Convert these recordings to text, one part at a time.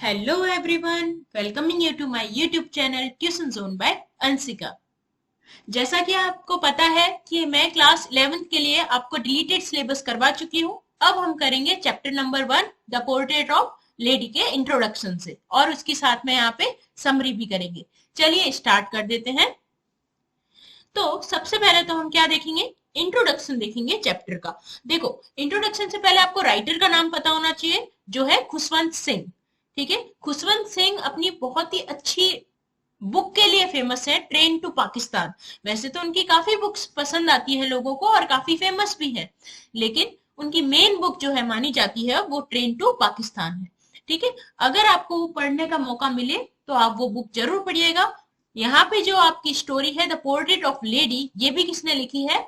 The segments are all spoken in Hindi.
Hello everyone, welcoming you to my YouTube channel tuition zone by Anshika. जैसा कि आपको पता है कि मैं क्लास 11th के लिए आपको डिलीटेड सिलेबस करवा चुकी हूँ। अब हम करेंगे chapter number 1 the portrait of lady के इंट्रोडक्शन से, और उसके साथ में यहाँ पे समरी भी करेंगे। चलिए स्टार्ट कर देते हैं। तो सबसे पहले तो हम क्या देखेंगे, इंट्रोडक्शन देखेंगे चैप्टर का। देखो, इंट्रोडक्शन से पहले आपको राइटर का नाम पता होना चाहिए, जो है खुशवंत सिंह। ठीक है, खुशवंत सिंह अपनी बहुत ही अच्छी बुक के लिए फेमस है, ट्रेन टू पाकिस्तान। वैसे तो उनकी काफी बुक्स पसंद आती है लोगों को और काफी फेमस भी है, लेकिन उनकी मेन बुक जो है मानी जाती है वो ट्रेन टू पाकिस्तान है। ठीक है, अगर आपको वो पढ़ने का मौका मिले तो आप वो बुक जरूर पढ़िएगा। यहाँ पे जो आपकी स्टोरी है द पोर्ट्रेट ऑफ लेडी, ये भी किसने लिखी है?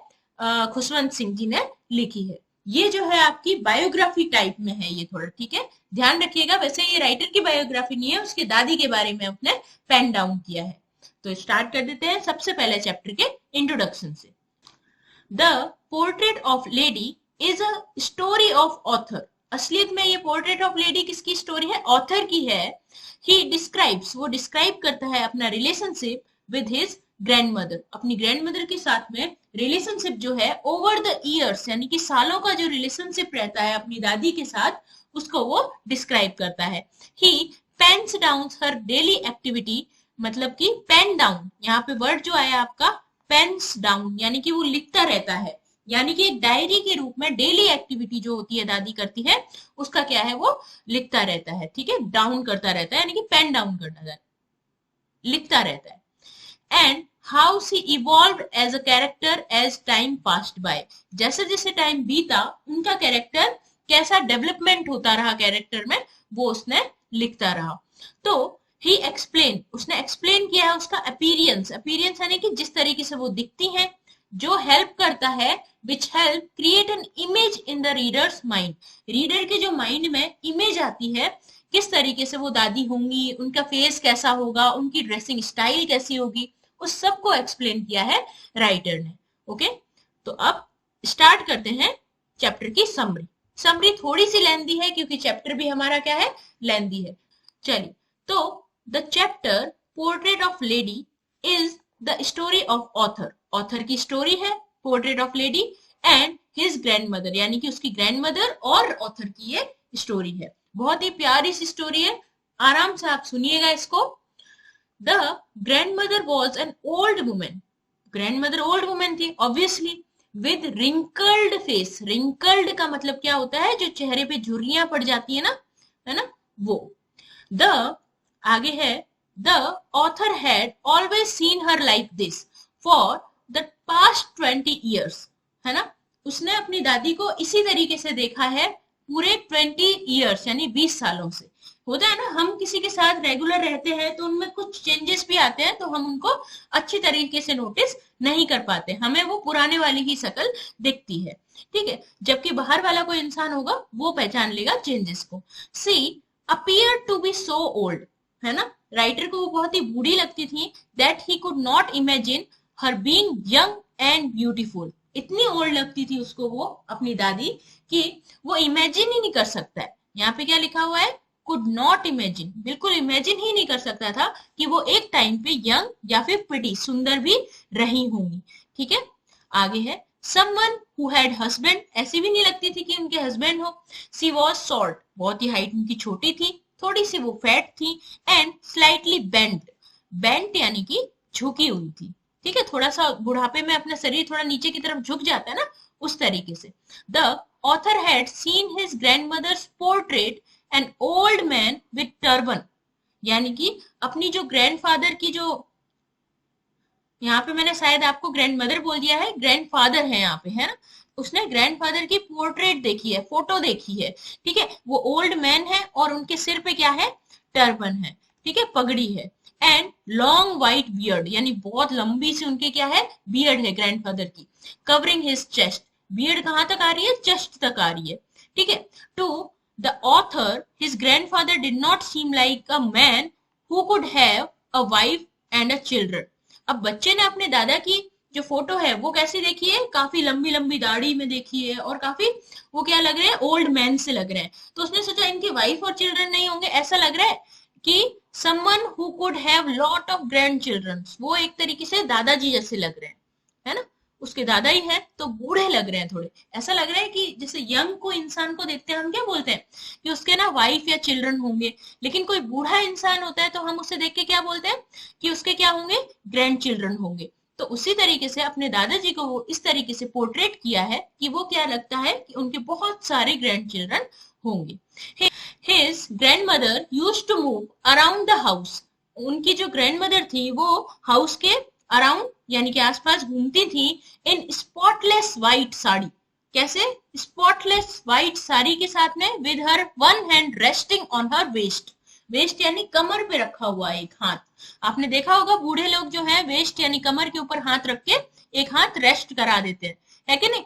खुशवंत सिंह जी ने लिखी है। ये जो है आपकी बायोग्राफी टाइप में है ये थोड़ा, ठीक है, ध्यान रखिएगा। वैसे ये राइटर की बायोग्राफी नहीं है, उसके दादी के बारे में उसने पेन डाउन किया है। तो स्टार्ट कर देते हैं सबसे पहले चैप्टर के इंट्रोडक्शन से। The portrait of lady is a story of author. असलियत में ये पोर्ट्रेट ऑफ लेडी किसकी स्टोरी है? ऑथर की है। ही डिस्क्राइब्स, वो डिस्क्राइब करता है अपना रिलेशनशिप विद हिज ग्रैंडमदर, अपनी ग्रैंडमदर के साथ में रिलेशनशिप जो है ओवर द ईयर्स, यानी कि सालों का जो रिलेशनशिप रहता है अपनी दादी के साथ, उसको वो डिस्क्राइब करता है। ही पेन्स डाउन हर डेली एक्टिविटी, मतलब कि पेन डाउन, यहाँ पे वर्ड जो आया आपका पेन्स डाउन, यानी कि वो लिखता रहता है, यानी कि एक डायरी के रूप में डेली एक्टिविटी जो होती है दादी करती है, उसका क्या है, वो लिखता रहता है। ठीक है, डाउन करता रहता है, यानी कि पेन डाउन करता है, लिखता रहता है। And how she evolve as a character as time passed by, जैसे जैसे टाइम बीता उनका कैरेक्टर कैसा डेवलपमेंट होता रहा कैरेक्टर में, वो उसने लिखता रहा। तो ही एक्सप्लेन, उसने एक्सप्लेन किया है उसका अपीरियंस, अपीरियंस यानी कि जिस तरीके से वो दिखती हैं, जो हेल्प करता है, which help create an image in the readers mind, reader के जो माइंड में इमेज आती है किस तरीके से वो दादी होंगी, उनका फेस कैसा होगा, उनकी ड्रेसिंग स्टाइल कैसी होगी, उस सब को एक्सप्लेन किया है राइटर ने। ओके, तो अब स्टार्ट करते हैं चैप्टर की समरी। समरी थोड़ी सी लेंदी है क्योंकि चैप्टर भी हमारा क्या है, लेंदी है। चलिए, तो the chapter portrait of lady is the story of author, author की स्टोरी है portrait of lady and his grandmother, यानी कि उसकी ग्रैंडमदर और ऑथर की ये स्टोरी है। बहुत ही प्यारी सी स्टोरी है, आराम से आप सुनिएगा इसको। The grandmother was an old women, grandmother old women थी obviously, with wrinkled face, wrinkled का मतलब क्या होता है, जो चेहरे पे झुर्रियां पड़ जाती है ना, वो। द आगे है, the author had always seen her like this for the past 20 years, है ना, उसने अपनी दादी को इसी तरीके से देखा है पूरे 20 years, यानी 20 सालों से। होता है ना, हम किसी के साथ रेगुलर रहते हैं तो उनमें कुछ चेंजेस भी आते हैं, तो हम उनको अच्छी तरीके से नोटिस नहीं कर पाते, हमें वो पुराने वाली ही शक्ल दिखती है। ठीक है, जबकि बाहर वाला कोई इंसान होगा वो पहचान लेगा चेंजेस को। She appear to be so old, है ना, राइटर को वो बहुत ही बूढ़ी लगती थी, that he could not imagine her being young and beautiful, इतनी ओल्ड लगती थी उसको वो अपनी दादी कि वो इमेजिन ही नहीं कर सकता है। यहाँ पे क्या लिखा हुआ है, कुड नॉट इमेजिन, बिल्कुल इमेजिन ही नहीं कर सकता था कि वो एक टाइम पे यंग या फिर प्रिटी, सुंदर भी रही होंगी। ठीक है, आगे है, समवन हु हैड हस्बैंड, ऐसी भी नहीं लगती थी कि उनके हस्बैंड हो। सी वॉज शॉर्ट, बहुत ही हाइट उनकी छोटी थी, थोड़ी सी वो फैट थी, एंड स्लाइटली बेंट, बेंट यानी कि झुकी हुई थी। ठीक है, थोड़ा सा बुढ़ापे में अपना शरीर थोड़ा नीचे की तरफ झुक जाता है ना, उस तरीके से। The author had seen his grandmother's portrait an old man with turban, यानी कि अपनी जो ग्रैंडफादर की जो, यहाँ पे मैंने शायद आपको ग्रैंडमदर बोल दिया है, ग्रैंडफादर है यहाँ पे, है ना, उसने ग्रैंडफादर की पोर्ट्रेट देखी है, फोटो देखी है। ठीक है, वो ओल्ड मैन है और उनके सिर पे क्या है, टर्बन है, ठीक है, पगड़ी है, एंड लॉन्ग व्हाइट बियर्ड, यानी बहुत लंबी सी उनके क्या है, बियर्ड है ग्रैंडफादर की, कवरिंग हिज चेस्ट, बियर्ड कहां तक आ रही है, चेस्ट तक आ रही है। ठीक है, to the author his grandfather did not seem like a man who could have a wife and a children. अब बच्चे ने अपने दादा की जो फोटो है वो कैसी देखिए, काफी लंबी लंबी दाढ़ी में देखिए, और काफी वो क्या लग रहे हैं, ओल्ड मैन से लग रहे हैं। तो उसने सोचा इनकी वाइफ और चिल्ड्रन नहीं होंगे, ऐसा लग रहा है कि someone who could have lot of grand children, वो एक तरीके से दादाजी जैसे लग रहे हैं, है ना, उसके दादा ही हैं तो बूढ़े लग रहे हैं थोड़े। ऐसा लग रहा है कि जैसे यंग को इंसान को देखते हैं हम क्या बोलते हैं कि उसके ना वाइफ या चिल्ड्रन होंगे, लेकिन कोई बूढ़ा इंसान होता है तो हम उसे देख के क्या बोलते हैं कि उसके क्या होंगे, ग्रैंड चिल्ड्रन होंगे। तो उसी तरीके से अपने दादाजी को वो इस तरीके से पोर्ट्रेट किया है कि वो क्या लगता है कि उनके बहुत सारे ग्रैंड चिल्ड्रन होंगे। His grand mother used to move around the house, उनकी जो ग्रैंड मदर थी वो हाउस के अराउंड यानी कि आसपास घूमती थी इन स्पॉटलेस व्हाइट साड़ी, कैसे, स्पॉटलेस व्हाइट साड़ी के साथ में, with her one hand resting on her waist, waist यानी कमर पे रखा हुआ एक हाथ। आपने देखा होगा बूढ़े लोग जो है वेस्ट यानी कमर के ऊपर हाथ रख के एक हाथ रेस्ट करा देते हैं, है कि नहीं।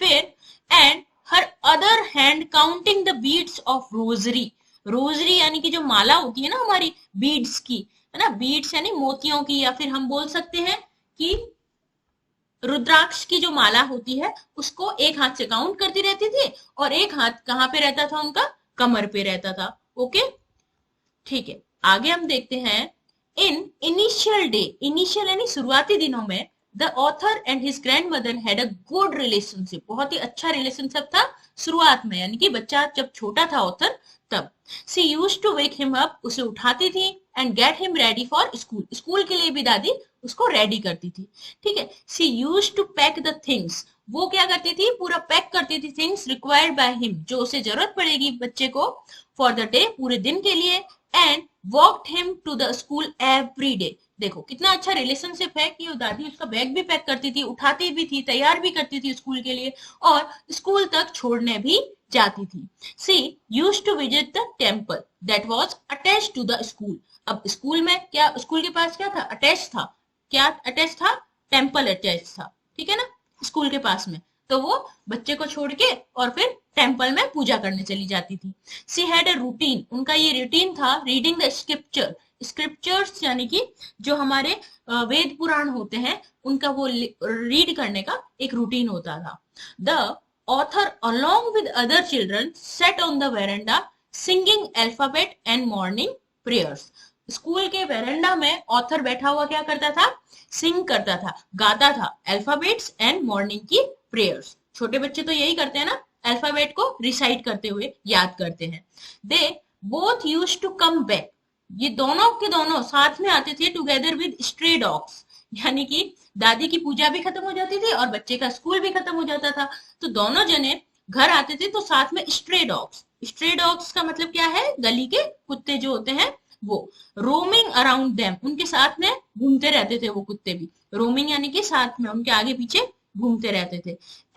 फिर and her other hand counting the beads of rosary, rosary यानी कि जो माला होती है ना हमारी बीड्स की, है ना, बीड्स यानी मोतियों की, या फिर हम बोल सकते हैं कि रुद्राक्ष की जो माला होती है उसको एक हाथ से काउंट करती रहती थी, और एक हाथ कहाँ पे रहता था उनका, कमर पे रहता था। ओके, ठीक है, आगे हम देखते हैं। इन इनिशियल डे, इनिशियल यानी शुरुआती दिनों में, the author and his grand mother had a good relationship, बहुत ही अच्छा रिलेशनशिप था शुरुआत में, यानी कि बच्चा जब छोटा था ऑथर तब। She used to wake him up, उसे उठाती थी, and get him ready for school, school के लिए भी दादी उसको रेडी करती थी, ठीक है। She used to pack the things, वो क्या करती थी, पूरा पैक करती थी, थिंग्स रिक्वायर्ड बाय हिम, जो उसे जरूरत पड़ेगी बच्चे को फॉर द डे, पूरे दिन के लिए, and walked him to the school every day. देखो कितना अच्छा रिलेशनशिप है कि वो दादी उसका बैग भी पैक करती थी, उठाती भी थी, तैयार भी करती थी स्कूल के लिए, और स्कूल तक छोड़ने भी जाती थी। She used to visit the temple that was attached to the school, अब स्कूल में क्या, स्कूल के पास क्या था, अटैच था, क्या अटैच था, टेम्पल अटैच था, ठीक है ना, स्कूल के पास में। तो वो बच्चे को छोड़ के और फिर टेम्पल में पूजा करने चली जाती थी। सी हैड अ रूटीन, उनका ये रूटीन था, रीडिंग द स्क्रिप्चर, स्क्रिप्चर्स यानी कि जो हमारे वेद पुराण होते हैं उनका वो रीड करने का एक रूटीन होता था। The author along with other children set on the veranda singing alphabet and morning prayers, school के वेरेंडा में ऑथर बैठा हुआ क्या करता था, सिंग करता था, गाता था अल्फाबेट्स एंड मॉर्निंग की प्रेयर्स। छोटे बच्चे तो यही करते हैं ना, अल्फाबेट को रिसाइट करते हुए याद करते हैं। They both used to come back, ये दोनों के दोनों साथ में आते थे टुगेदर विद स्ट्रे डॉग्स, यानी कि दादी की पूजा भी खत्म हो जाती थी और बच्चे का स्कूल भी खत्म हो जाता था, तो दोनों जने घर आते थे तो साथ में स्ट्रे डॉग्स, स्ट्रे डॉग्स का मतलब क्या है, गली के कुत्ते जो होते हैं वो, रोमिंग अराउंड देम, उनके साथ में घूमते रहते थे वो कुत्ते भी, रोमिंग यानी कि साथ में उनके आगे पीछे घूमते रहते थे।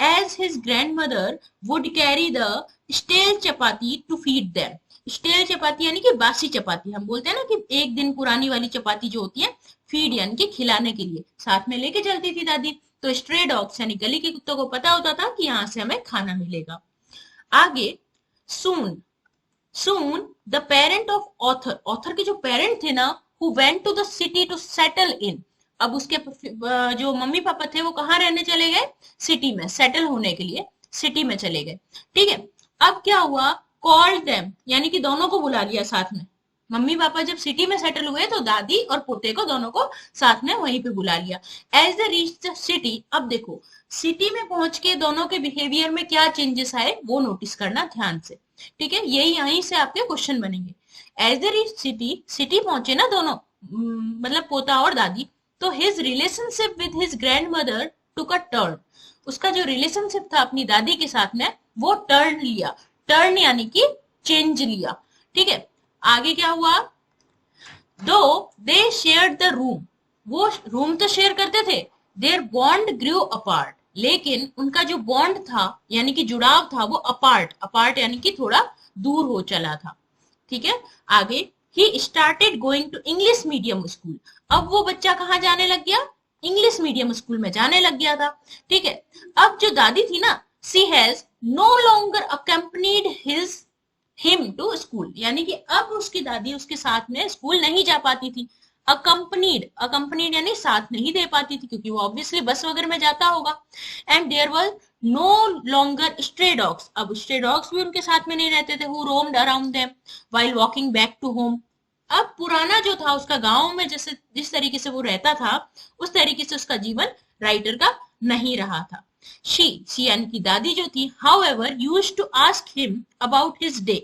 As his grand mother would carry the stale chapati to feed them, stale chapati यानी कि बासी चपाती, हम बोलते हैं ना कि एक दिन पुरानी वाली चपाती जो होती है, फीड यानी कि खिलाने के लिए साथ में लेके चलती थी दादी। तो स्ट्रे डॉग्स यानी गली के कुत्तों को पता होता था कि यहाँ से हमें खाना मिलेगा। आगे soon, soon the parent of author, author के जो पेरेंट थे ना, who went to the city to settle in, अब उसके जो मम्मी पापा थे वो कहाँ रहने चले गए, सिटी में, सेटल होने के लिए सिटी में चले गए, ठीक है। अब क्या हुआ, कॉल्ड देम यानी कि दोनों को बुला लिया साथ में, मम्मी पापा जब सिटी में सेटल हुए तो दादी और पोते को दोनों को साथ में वहीं पे बुला लिया। As the reach the city, अब देखो सिटी में पहुंच के दोनों के बिहेवियर में क्या चेंजेस आए वो नोटिस करना ध्यान से, ठीक है, यही यहीं से आपके क्वेश्चन बनेंगे। As the reach city, city पहुंचे ना दोनों, मतलब पोता और दादी, तो his relationship with his grand mother took a turn, उसका जो रिलेशनशिप था अपनी दादी के साथ में वो टर्न लिया, टर्न यानी कि चेंज लिया, ठीक है। आगे क्या हुआ, दो दे शेयर्ड द रूम, वो रूम तो शेयर करते थे, देयर बॉन्ड ग्रू अपार्ट, लेकिन उनका जो बॉन्ड था यानी कि जुड़ाव था वो अपार्ट, अपार्ट यानी कि थोड़ा दूर हो चला था, ठीक है। आगे ही started going to English medium school, अब वो बच्चा कहाँ जाने लग गया, इंग्लिश मीडियम स्कूल में जाने लग गया था, ठीक है। अब जो दादी थी ना, she has no longer accompanied him to school, यानी कि अब उसकी दादी उसके साथ में स्कूल नहीं जा पाती थी, अकम्पनीड यानी साथ नहीं दे पाती थी, क्योंकि वो ऑब्वियसली बस वगैरह में जाता होगा। And there was no longer stray dogs, अब स्ट्रे डॉग्स भी उनके साथ में नहीं रहते थे, who roamed around them while walking back to home. अब पुराना जो था उसका गांव में जैसे जिस तरीके से वो रहता था उस तरीके से उसका जीवन राइटर का नहीं रहा था। शी यानी कि दादी जो थी, however used to ask him about his day,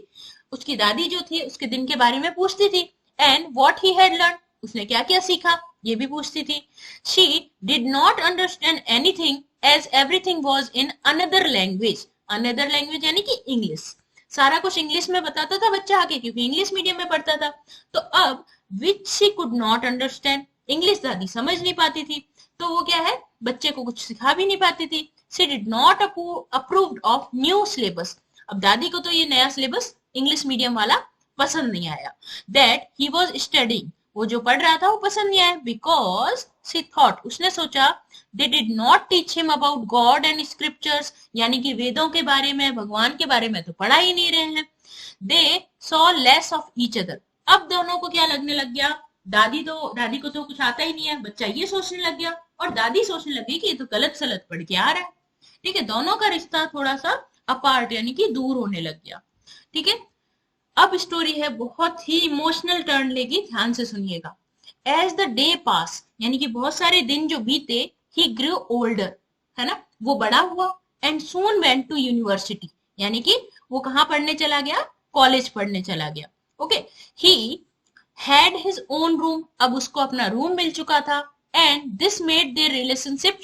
उसकी दादी जो थी उसके दिन के बारे में पूछती थी। And what he had learn, उसने क्या क्या सीखा ये भी पूछती थी। She did not understand anything as everything was in another language, another language यानी कि इंग्लिश, सारा कुछ इंग्लिश में बताता था बच्चा आके, क्योंकि इंग्लिश मीडियम में पढ़ता था। तो अब which she could not understand, English दादी समझ नहीं पाती थी, तो वो क्या है बच्चे को कुछ सिखा भी नहीं पाती थी। She did not approved of new syllabus, अब दादी को तो ये नया सिलेबस इंग्लिश मीडियम वाला पसंद नहीं आया। दैट ही वॉज स्टडिंग, वो जो पढ़ रहा था वो पसंद नहीं आया। बिकॉज शी थॉट, उसने सोचा, they did not teach him about God and scriptures, यानी कि वेदों के बारे में भगवान के बारे में तो पढ़ा ही नहीं रहे हैं। They saw less of each other, अब दोनों को क्या लगने लग गया, दादी को तो कुछ आता ही नहीं है, बच्चा ये सोचने लग गया और दादी सोचने लगी कि ये तो गलत सलत पढ़ के आ रहा है। ठीक है, दोनों का रिश्ता थोड़ा सा अपार्ट यानी कि दूर होने लग गया। ठीक है, अब स्टोरी है बहुत ही इमोशनल टर्न लेगी, ध्यान से सुनिएगा। एज द डे पास, यानी कि बहुत सारे दिन जो बीते, ही ग्रू ओल्डर, है ना, वो बड़ा हुआ। And soon went to university, यानी कि वो कहाँ पढ़ने चला गया, कॉलेज पढ़ने चला गया। Okay, he had his own room, अब उसको अपना रूम मिल चुका था। And this made their relationship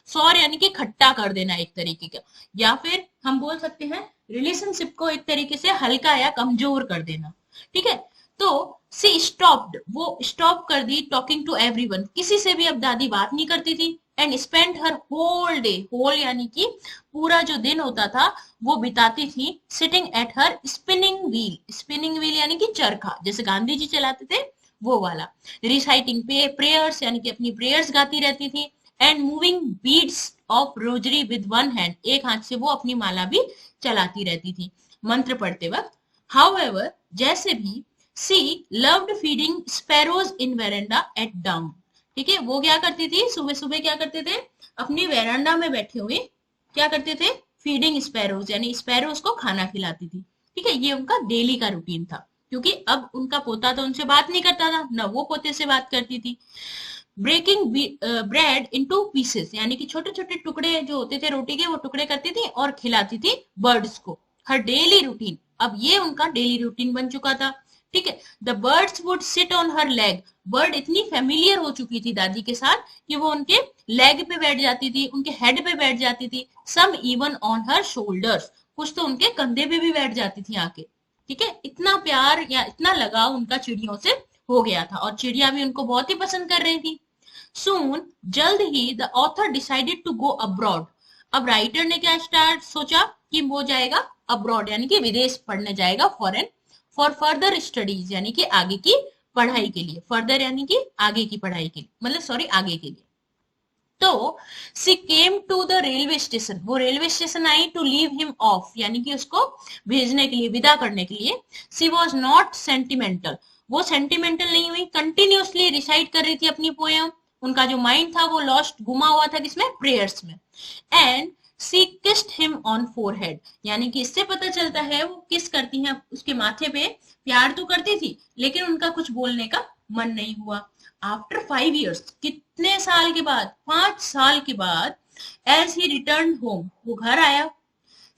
sour यानी कि खट्टा कर देना एक तरीके का, या फिर हम बोल सकते हैं रिलेशनशिप को एक तरीके से हल्का या कमजोर कर देना। ठीक है, तो सी स्टॉप्ड, वो स्टॉप कर दी टॉकिंग टू एवरीवन, किसी से भी अब दादी बात नहीं करती थी। And spend her whole day, whole यानी कि पूरा जो दिन होता था वो बिताती थी sitting at her spinning wheel यानी कि चरखा, जैसे गांधी जी चलाते थे वो वाला। रिसाइटिंग प्रेयर्स यानी कि अपनी प्रेयर्स गाती रहती थी। And moving beads of rosary with one hand, एक हाथ से वो अपनी माला भी चलाती रहती थी मंत्र पढ़ते वक्त। हाउएवर जैसे भी, she loved feeding sparrows in veranda at dawn, ठीक है, वो क्या करती थी, सुबह सुबह क्या करते थे, अपनी वेरांडा में बैठे हुए क्या करते थे, फीडिंग स्पैरोज यानी स्पैरोज को खाना खिलाती थी। ठीक है, ये उनका डेली का रूटीन था, क्योंकि अब उनका पोता तो उनसे बात नहीं करता था, न वो पोते से बात करती थी। ब्रेकिंग ब्रेड इनटू पीसेस, यानी कि छोटे छोटे टुकड़े जो होते थे रोटी के, वो टुकड़े करती थी और खिलाती थी बर्ड्स को। हर डेली रूटीन, अब ये उनका डेली रूटीन बन चुका था। ठीक है, the birds would sit on her leg, bird इतनी फेमिलियर हो चुकी थी दादी के साथ कि वो उनके लेग पे बैठ जाती थी, उनके हेड पे बैठ जाती थी। सम इवन ऑन हर शोल्डर्स, कुछ तो उनके कंधे पे भी बैठ जाती थी आके। ठीक है, इतना प्यार या इतना लगाव उनका चिड़ियों से हो गया था, और चिड़िया भी उनको बहुत ही पसंद कर रही थी। Soon, जल्द ही, the author decided to go abroad. अब राइटर ने क्या सोचा कि वो जाएगा अब्रॉड यानी कि विदेश पढ़ने जाएगा, फॉरेन, फॉर फर्दर स्टडीज यानी कि आगे की पढ़ाई के लिए, फर्दर यानी कि आगे की पढ़ाई के लिए, मतलब सॉरी आगे के लिए। तो she came to the railway station, वो railway station I to leave him off यानी कि उसको भेजने के लिए, विदा करने के लिए। सी वॉज नॉट सेंटिमेंटल, वो सेंटिमेंटल नहीं हुई, कंटिन्यूसली रिसाइट कर रही थी अपनी पोएम। उनका जो माइंड था वो लॉस्ट, गुमा हुआ था किसमें, प्रेयर्स में। And she kissed him on forehead, यानी कि इससे पता चलता है वो किस करती हैं उसके माथे पे, प्यार तो करती थी लेकिन उनका कुछ बोलने का मन नहीं हुआ। आफ्टर 5 years, कितने साल के बाद, 5 साल के बाद, एज ही रिटर्न होम, वो घर आया।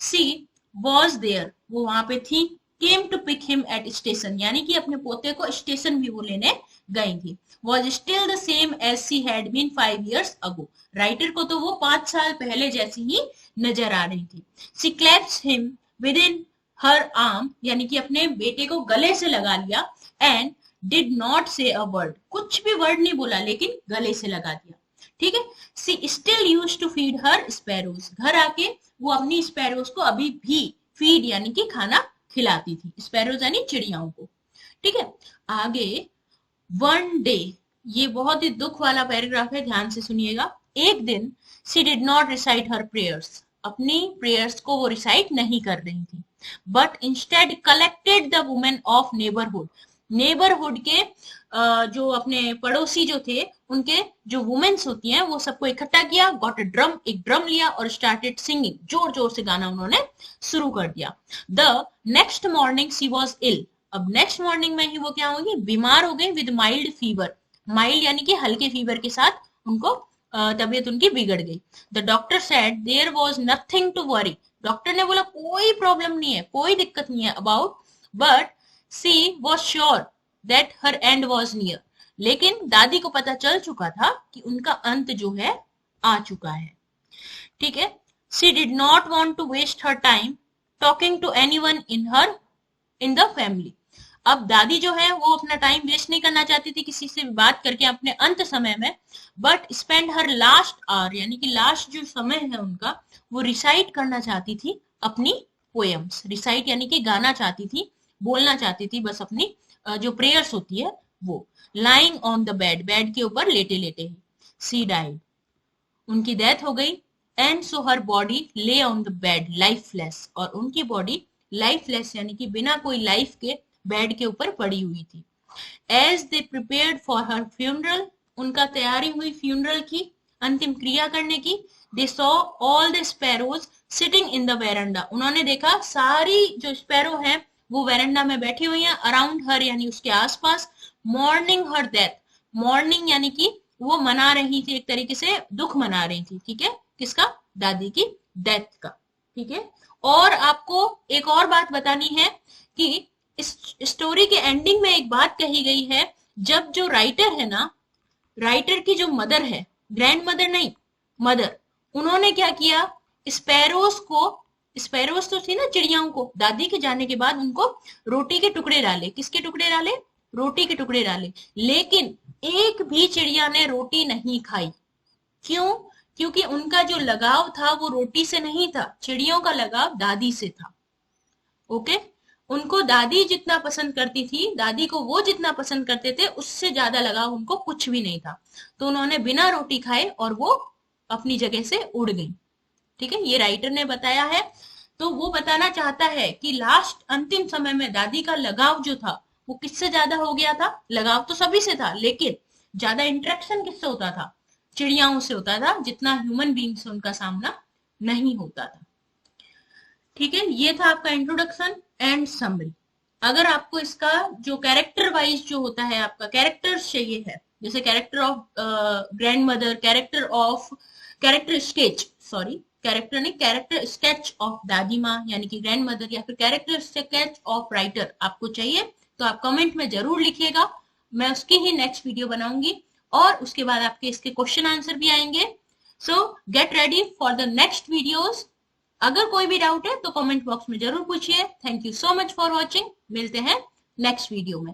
सी वॉज देयर, वो वहां पे थी। Came to pick him at station, यानी कि अपने पोते को स्टेशन भी वो लेने गई थी। Was still the same as she had been 5 years ago, writer को तो वो 5 साल पहले जैसी ही नजर आ रही थी। She clasps him within her arm, यानी कि अपने बेटे को गले से लगा लिया। एंड डिड नॉट से अ वर्ड, कुछ भी वर्ड नहीं बोला लेकिन गले से लगा दिया। ठीक है, she still use to feed her sparrows, घर आके वो अपनी स्पैरोज को अभी भी फीड यानी कि खाना खिलाती थी, स्पैरोज यानी चिड़ियाओं को। ठीक है, आगे वन डे, ये बहुत ही दुख वाला पैराग्राफ है, ध्यान से सुनिएगा। एक दिन she did not recite her prayers, अपनी प्रेयर्स को वो रिसाइट नहीं कर रही थी, but instead collected the women of neighbourhood, neighbourhood के जो अपने पड़ोसी जो थे उनके जो वुमेन्स होती हैं वो सबको इकट्ठा किया, गॉट अ ड्रम, एक ड्रम लिया और स्टार्टेड सिंगिंग, जोर जोर से गाना उन्होंने शुरू कर दिया। The next morning she was ill, अब नेक्स्ट मॉर्निंग में ही वो क्या होंगी, बीमार हो गई विद माइल्ड फीवर, माइल्ड यानी कि हल्के फीवर के साथ उनको तबीयत उनकी बिगड़ गई। The doctor said there was nothing to worry, doctor ने बोला कोई प्रॉब्लम नहीं है, कोई दिक्कत नहीं है about, but she was sure that her end was near, लेकिन दादी को पता चल चुका था कि उनका अंत जो है आ चुका है। ठीक है, she did not want to waste her time talking to anyone in the family, अब दादी जो है वो अपना टाइम वेस्ट नहीं करना चाहती थी किसी से भी बात करके अपने अंत समय में, but spend her last hour, यानी कि लास्ट जो समय है उनका, वो रिसाइट करना चाहती थी अपनी पोएम्स, रिसाइट यानी कि गाना चाहती थी, बोलना चाहती थी बस अपनी जो प्रेयर्स होती है वो। Lying on the bed, bed के ऊपर लेटे लेटे ही, सी डाइड, उनकी डेथ हो गई, एंड सो हर बॉडी ले ऑन द बेड लाइफलेस, और उनकी बॉडी लाइफलेस यानी कि बिना कोई लाइफ के बेड के ऊपर पड़ी हुई थी। As they prepared for her funeral, उनका तैयारी हुई फ्यूनरल की, अंतिम क्रिया करने की। They saw all the sparrows sitting in the veranda, उन्होंने देखा सारी जो स्पैरो हैं वो वेरांडा में बैठी हुई हैं, अराउंड हर यानी उसके आसपास। मॉर्निंग हर डेथ, मॉर्निंग यानी कि वो मना रही थी, एक तरीके से दुख मना रही थी, ठीक है, किसका, दादी की डेथ का। ठीक है, और आपको एक और बात बतानी है कि इस स्टोरी के एंडिंग में एक बात कही गई है, जब जो राइटर है ना, राइटर की जो मदर है, ग्रैंड मदर नहीं मदर, उन्होंने क्या किया, स्पैरोस को, स्पैरोस तो थी ना चिड़ियाओं को, दादी के जाने के बाद उनको रोटी के टुकड़े डाले, किसके टुकड़े डाले, रोटी के टुकड़े डाले, लेकिन एक भी चिड़िया ने रोटी नहीं खाई। क्यों, क्योंकि उनका जो लगाव था वो रोटी से नहीं था, चिड़ियों का लगाव दादी से था। ओके, उनको दादी जितना पसंद करती थी, दादी को वो जितना पसंद करते थे, उससे ज्यादा लगाव उनको कुछ भी नहीं था, तो उन्होंने बिना रोटी खाए और वो अपनी जगह से उड़ गई। ठीक है, ये राइटर ने बताया है, तो वो बताना चाहता है कि लास्ट अंतिम समय में दादी का लगाव जो था वो किससे ज्यादा हो गया था, लगाव तो सभी से था, लेकिन ज्यादा इंटरेक्शन किससे होता था, चिड़ियाओं से होता था, जितना ह्यूमन बीइंग से उनका सामना नहीं होता था। ठीक है, ये था आपका इंट्रोडक्शन एंड समरी। अगर आपको इसका जो कैरेक्टर वाइज जो होता है, आपका कैरेक्टर्स चाहिए है, जैसे character of grand mother, character sketch, sorry character नहीं, कैरेक्टर स्केच ऑफ दादी माँ यानी कि ग्रैंड मदर, या फिर कैरेक्टर स्केच ऑफ राइटर आपको चाहिए तो आप कमेंट में जरूर लिखिएगा, मैं उसकी ही नेक्स्ट वीडियो बनाऊंगी, और उसके बाद आपके इसके क्वेश्चन आंसर भी आएंगे। सो get ready for the next videos. अगर कोई भी डाउट है तो कमेंट बॉक्स में जरूर पूछिए। Thank you so much for watching, मिलते हैं नेक्स्ट वीडियो में।